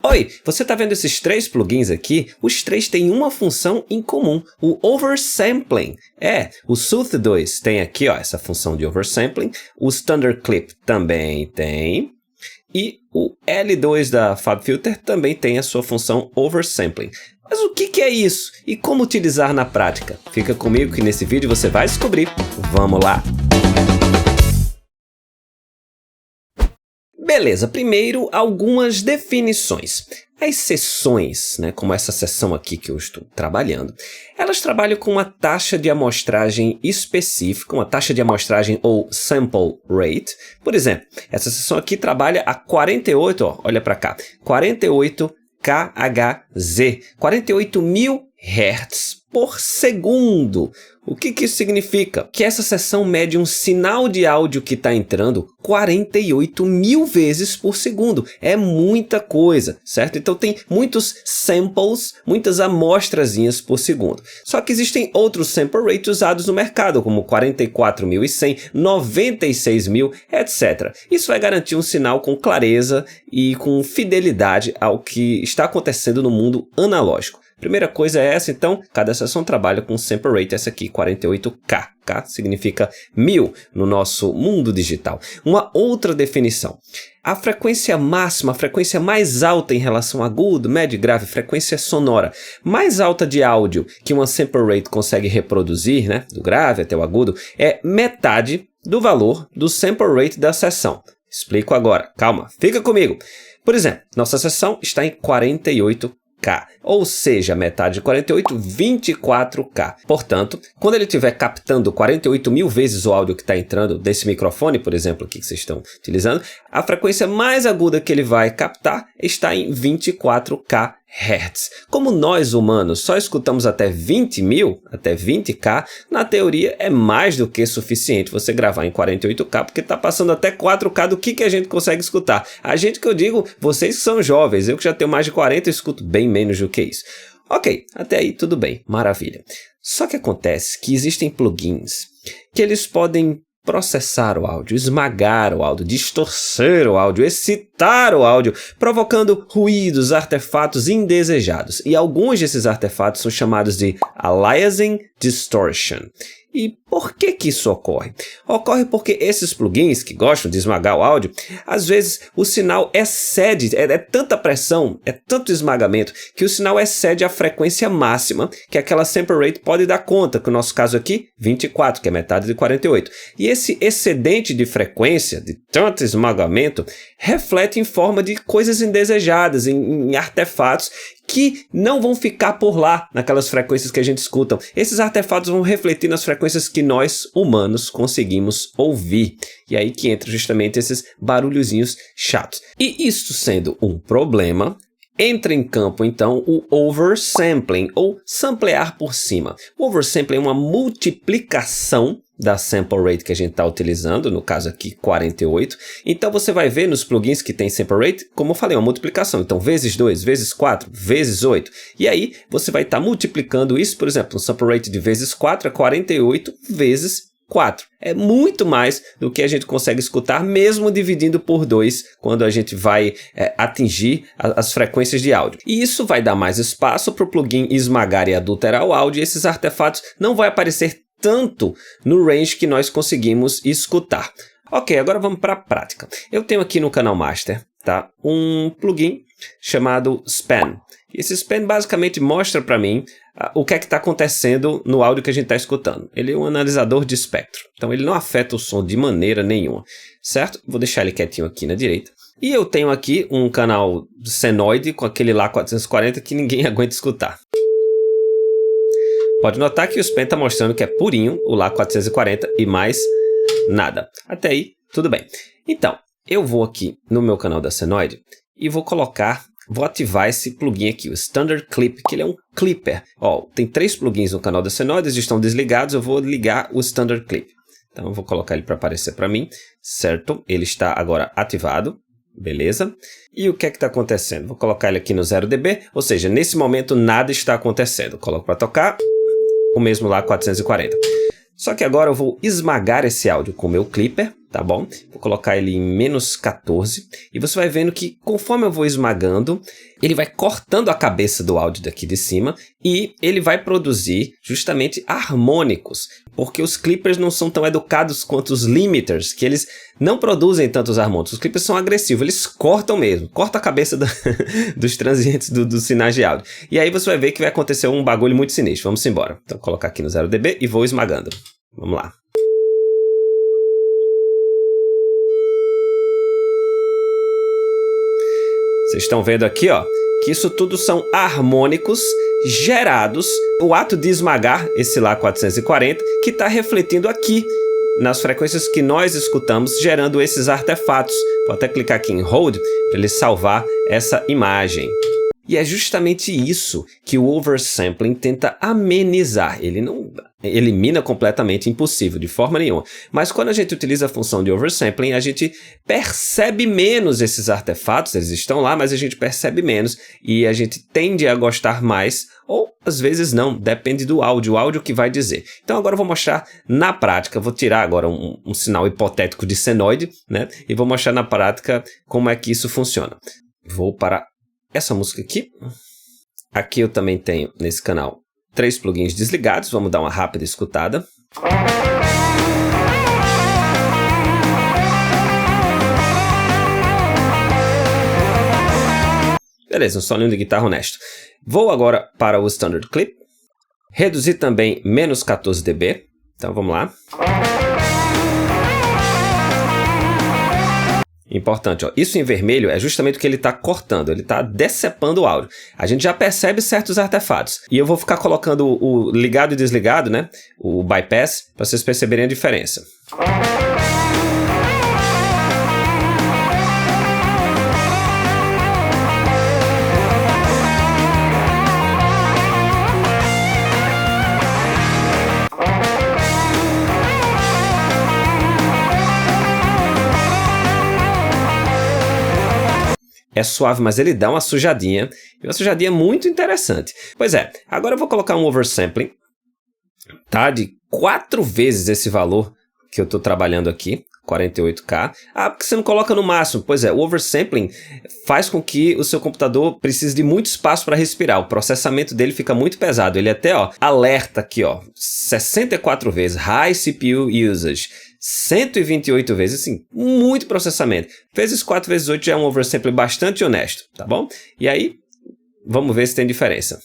Oi, você está vendo esses três plugins aqui? Os três têm uma função em comum, o oversampling. O Sooth 2 tem aqui essa função de oversampling, o Standard Clip também tem, e o L2 da FabFilter também tem a sua função oversampling. Mas o que é isso? E como utilizar na prática? Fica comigo que nesse vídeo você vai descobrir. Vamos lá! Beleza, primeiro algumas definições. As sessões, como essa sessão aqui que eu estou trabalhando, elas trabalham com uma taxa de amostragem específica, uma taxa de amostragem ou sample rate. Por exemplo, essa sessão aqui trabalha a 48, olha para cá, 48 kHz, 48.000 Hz por segundo. O que isso significa? Que essa sessão mede um sinal de áudio que está entrando 48.000 vezes por segundo. É muita coisa, certo? Então tem muitos samples, muitas amostrazinhas por segundo. Só que existem outros sample rates usados no mercado, como 44.100, 96.000, etc. Isso vai garantir um sinal com clareza e com fidelidade ao que está acontecendo no mundo analógico. Primeira coisa é essa, então, cada sessão trabalha com sample rate, essa aqui, 48K. K significa 1000 no nosso mundo digital. Uma outra definição. A frequência máxima, a frequência mais alta em relação a agudo, médio e grave, frequência sonora mais alta de áudio que uma sample rate consegue reproduzir, do grave até o agudo, é metade do valor do sample rate da sessão. Explico agora. Calma, fica comigo. Por exemplo, nossa sessão está em 48K. Ou seja, metade de 48, 24K. Portanto, quando ele estiver captando 48.000 vezes o áudio que está entrando desse microfone, por exemplo, aqui que vocês estão utilizando, a frequência mais aguda que ele vai captar está em 24K Hz. Como nós humanos só escutamos até 20.000, até 20K, na teoria é mais do que suficiente você gravar em 48K, porque está passando até 4K do que a gente consegue escutar. A gente que eu digo, vocês que são jovens, eu que já tenho mais de 40 escuto bem menos do que isso. Ok, até aí tudo bem, maravilha. Só que acontece que existem plugins que eles podem processar o áudio, esmagar o áudio, distorcer o áudio, excitar o áudio, provocando ruídos, artefatos indesejados. E alguns desses artefatos são chamados de aliasing distortion. E por que isso ocorre? Ocorre porque esses plugins que gostam de esmagar o áudio, às vezes o sinal excede, é tanta pressão, é tanto esmagamento, que o sinal excede a frequência máxima que aquela sample rate pode dar conta, que no nosso caso aqui, 24, que é metade de 48. E esse excedente de frequência, de tanto esmagamento, reflete em forma de coisas indesejadas, em artefatos que não vão ficar por lá, naquelas frequências que a gente escuta. Esses artefatos vão refletir nas frequências que nós, humanos, conseguimos ouvir. E aí que entra justamente esses barulhozinhos chatos. E isso sendo um problema, entra em campo, então, o oversampling, ou samplear por cima. O oversampling é uma multiplicação da sample rate que a gente está utilizando, no caso aqui 48. Então você vai ver nos plugins que tem sample rate, como eu falei, uma multiplicação. Então vezes 2, vezes 4, vezes 8. E aí você vai estar multiplicando isso, por exemplo, um sample rate de vezes 4 é 48 vezes 4. É muito mais do que a gente consegue escutar, mesmo dividindo por 2, quando a gente vai atingir as frequências de áudio. E isso vai dar mais espaço para o plugin esmagar e adulterar o áudio, e esses artefatos não vão aparecer tanto no range que nós conseguimos escutar. Ok, agora vamos para a prática. Eu tenho aqui no canal Master, um plugin chamado Span. E esse Span basicamente mostra para mim o que é que está acontecendo no áudio que a gente está escutando. Ele é um analisador de espectro, então ele não afeta o som de maneira nenhuma, certo? Vou deixar ele quietinho aqui na direita. E eu tenho aqui um canal senoide com aquele lá 440 que ninguém aguenta escutar. Pode notar que o Span está mostrando que é purinho, o lá 440 e mais nada. Até aí, tudo bem. Então, eu vou aqui no meu canal da Senoide e vou ativar esse plugin aqui, o Standard Clip, que ele é um clipper. Tem 3 plugins no canal da Senoide, eles estão desligados, eu vou ligar o Standard Clip. Então, eu vou colocar ele para aparecer para mim, certo? Ele está agora ativado. Beleza? E o que é que está acontecendo? Vou colocar ele aqui no 0 dB, ou seja, nesse momento nada está acontecendo. Coloco para tocar, o mesmo lá 440. Só que agora eu vou esmagar esse áudio com o meu clipper, tá bom? Vou colocar ele em menos 14 e você vai vendo que conforme eu vou esmagando, ele vai cortando a cabeça do áudio daqui de cima e ele vai produzir justamente harmônicos, porque os clippers não são tão educados quanto os limiters, que eles não produzem tantos harmônicos. Os clippers são agressivos, eles cortam mesmo, cortam a cabeça dos transientes dos sinais de áudio. E aí você vai ver que vai acontecer um bagulho muito sinistro. Vamos embora. Então vou colocar aqui no 0 dB e vou esmagando. Vamos lá. Vocês estão vendo aqui, ó, que isso tudo são harmônicos gerados, o ato de esmagar esse Lá 440, que está refletindo aqui nas frequências que nós escutamos, gerando esses artefatos. Vou até clicar aqui em Hold para ele salvar essa imagem. E é justamente isso que o oversampling tenta amenizar. Ele não elimina completamente, impossível, de forma nenhuma. Mas quando a gente utiliza a função de oversampling, a gente percebe menos esses artefatos. Eles estão lá, mas a gente percebe menos. E a gente tende a gostar mais, ou às vezes não, depende do áudio, o áudio que vai dizer. Então agora eu vou mostrar na prática, vou tirar agora um sinal hipotético de senoide, né? E vou mostrar na prática como é que isso funciona. Vou para essa música aqui. Aqui eu também tenho, nesse canal, 3 plugins desligados. Vamos dar uma rápida escutada. Beleza, um solinho de guitarra honesto. Vou agora para o Standard Clip. Reduzir também menos 14 dB. Então vamos lá. Importante, ó, isso em vermelho é justamente o que ele está cortando, ele está decepando o áudio. A gente já percebe certos artefatos. E eu vou ficar colocando o ligado e desligado, né? O bypass, para vocês perceberem a diferença. É suave, mas ele dá uma sujadinha. E uma sujadinha muito interessante. Pois é, agora eu vou colocar um oversampling, tá? De 4 vezes esse valor que eu estou trabalhando aqui, 48K. Ah, porque você não coloca no máximo? Pois é, o oversampling faz com que o seu computador precise de muito espaço para respirar. O processamento dele fica muito pesado. Ele até, ó, alerta aqui, ó, 64 vezes, High CPU Usage. 128 vezes, assim, muito processamento. Vezes 4 vezes 8 já é um oversampling bastante honesto, tá bom? E aí, vamos ver se tem diferença.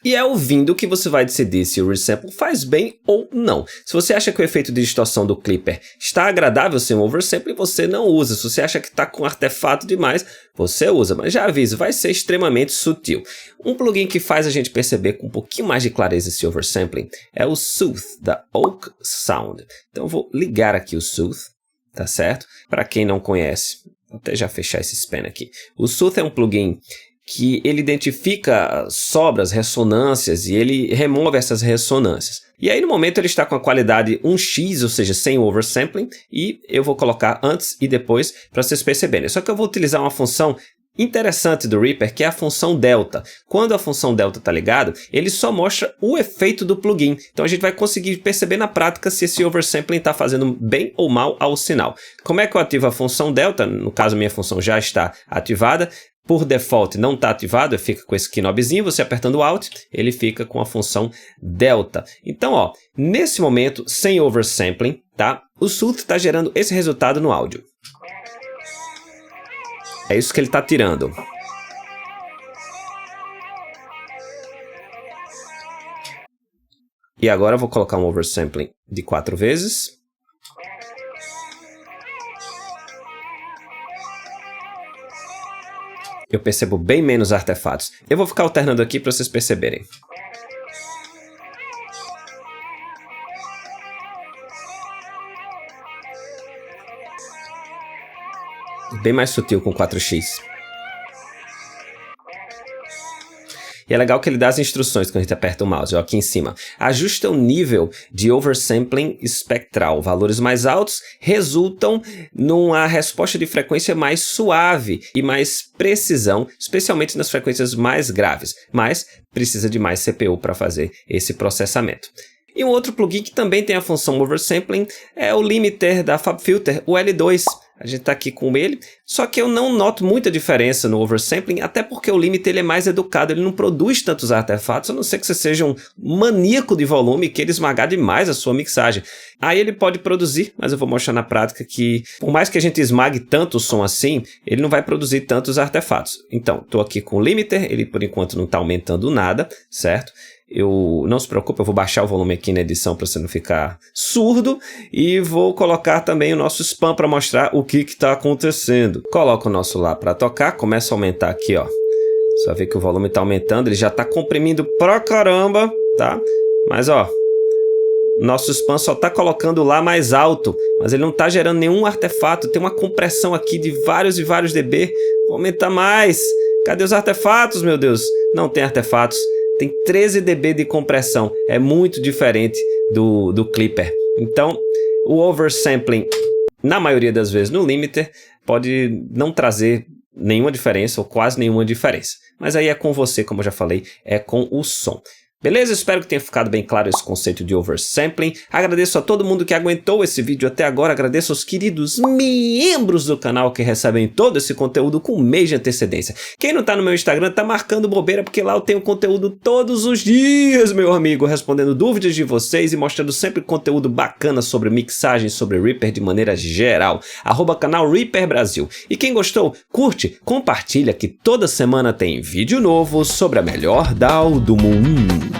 E é ouvindo que você vai decidir se o resample faz bem ou não. Se você acha que o efeito de distorção do clipper está agradável sem um oversample, você não usa. Se você acha que está com artefato demais, você usa. Mas já aviso, vai ser extremamente sutil. Um plugin que faz a gente perceber com um pouquinho mais de clareza esse oversampling é o Sooth, da Oak Sound. Então eu vou ligar aqui o Sooth, tá certo? Para quem não conhece, vou até já fechar esse span aqui. O Sooth é um plugin que ele identifica sobras, ressonâncias e ele remove essas ressonâncias. E aí no momento ele está com a qualidade 1x, ou seja, sem oversampling, e eu vou colocar antes e depois para vocês perceberem. Só que eu vou utilizar uma função interessante do Reaper, que é a função delta. Quando a função delta está ligada, ele só mostra o efeito do plugin. Então a gente vai conseguir perceber na prática se esse oversampling está fazendo bem ou mal ao sinal. Como é que eu ativo a função delta? No caso, minha função já está ativada. Por default não está ativado, fica com esse knobzinho, você apertando o Alt, ele fica com a função delta. Então, ó, nesse momento, sem oversampling, tá? O Sooth está gerando esse resultado no áudio. É isso que ele está tirando. E agora eu vou colocar um oversampling de 4 vezes. Eu percebo bem menos artefatos. Eu vou ficar alternando aqui para vocês perceberem. Bem mais sutil com 4x. E é legal que ele dá as instruções quando a gente aperta o mouse, ó, aqui em cima. Ajusta o nível de oversampling espectral. Valores mais altos resultam numa resposta de frequência mais suave e mais precisão, especialmente nas frequências mais graves, mas precisa de mais CPU para fazer esse processamento. E um outro plugin que também tem a função oversampling é o limiter da FabFilter, o L2. A gente está aqui com ele, só que eu não noto muita diferença no oversampling, até porque o limiter ele é mais educado, ele não produz tantos artefatos, a não ser que você seja um maníaco de volume e queira esmagar demais a sua mixagem. Aí ele pode produzir, mas eu vou mostrar na prática que, por mais que a gente esmague tanto o som assim, ele não vai produzir tantos artefatos. Então, estou aqui com o limiter, ele por enquanto não está aumentando nada, certo? Não se preocupe, eu vou baixar o volume aqui na edição para você não ficar surdo e vou colocar também o nosso spam para mostrar o que está acontecendo. Coloco o nosso lá para tocar, começa a aumentar aqui, ó. Você vai ver que o volume está aumentando, ele já está comprimindo pra caramba, tá? Mas ó, nosso spam só está colocando lá mais alto, mas ele não está gerando nenhum artefato, tem uma compressão aqui de vários e vários dB. Vou aumentar mais. Cadê os artefatos, meu Deus? Não tem artefatos. Tem 13 dB de compressão, é muito diferente do Clipper. Então, o oversampling, na maioria das vezes no limiter, pode não trazer nenhuma diferença ou quase nenhuma diferença. Mas aí é com você, como eu já falei, é com o som. Beleza? Espero que tenha ficado bem claro esse conceito de oversampling. Agradeço a todo mundo que aguentou esse vídeo até agora. Agradeço aos queridos membros do canal que recebem todo esse conteúdo com um mês de antecedência. Quem não tá no meu Instagram tá marcando bobeira, porque lá eu tenho conteúdo todos os dias, meu amigo, respondendo dúvidas de vocês e mostrando sempre conteúdo bacana sobre mixagem, sobre Reaper de maneira geral. @canal Reaper Brasil. E quem gostou, curte, compartilha, que toda semana tem vídeo novo sobre a melhor DAW do mundo.